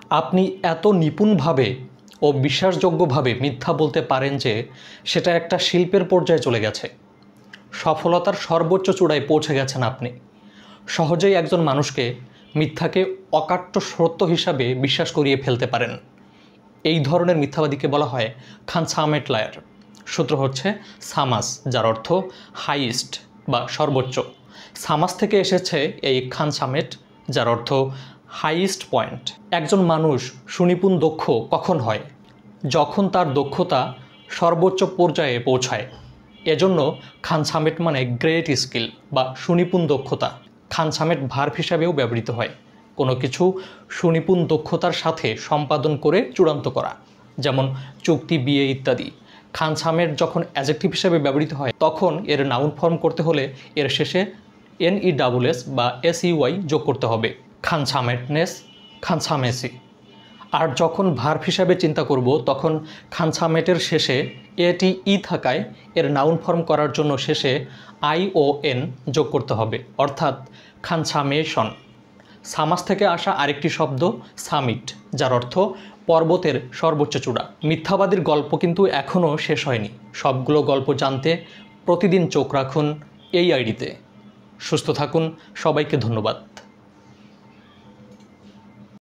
আপনি এত নিপুণভাবে ও বিশ্বাসযোগ্যভাবে মিথ্যা বলতে পারেন যে সেটা একটা শিল্পের পর্যায়ে চলে গেছে। সফলতার সর্বোচ্চ চূড়ায় পৌঁছে গেছেন আপনি। সহজেই একজন মানুষকে মিথ্যাকে অকাট্য সত্য হিসাবে বিশ্বাস করিয়ে ফেলতে পারেন। এই ধরনের মিথ্যাবাদীকে বলা হয় কনসামেট লায়ার। সূত্র হচ্ছে সামাস, যার অর্থ হাইয়েস্ট বা সর্বোচ্চ। সামাস থেকে এসেছে এই কনসামেট, যার অর্থ হাইয়েস্ট পয়েন্ট। একজন মানুষ সুনিপুণ দক্ষ কখন হয়? যখন তার দক্ষতা সর্বোচ্চ পর্যায়ে পৌঁছায়। এজন্য কনসামেট মানে গ্রেট স্কিল বা সুনিপুণ দক্ষতা। কনসামেট ভার্ব হিসাবেও ব্যবহৃত হয়, কোনো কিছু সুনিপুণ দক্ষতার সাথে সম্পাদন করে চূড়ান্ত করা, যেমন চুক্তি, বিয়ে ইত্যাদি। কনসামেট যখন অ্যাডজেক্টিভ হিসাবে ব্যবহৃত হয় তখন এর নাউন ফর্ম করতে হলে এর শেষে NESS বা SEY যোগ করতে হবে। কনসামেটনেস, কনসামেসি। আর যখন ভার্ব হিসাবে চিন্তা করব তখন কনসামেটের শেষে ATE থাকায় এর নাউন ফর্ম করার জন্য শেষে ION যোগ করতে হবে, অর্থাৎ কনসামেশন। সামাস থেকে আসা আরেকটি শব্দ সামিট, যার অর্থ পর্বতের সর্বোচ্চ চূড়া। মিথ্যাবাদীর গল্প কিন্তু এখনও শেষ হয়নি। সবগুলো গল্প জানতে প্রতিদিন চোখ রাখুন এই আইডিতে। সুস্থ থাকুন, সবাইকে ধন্যবাদ।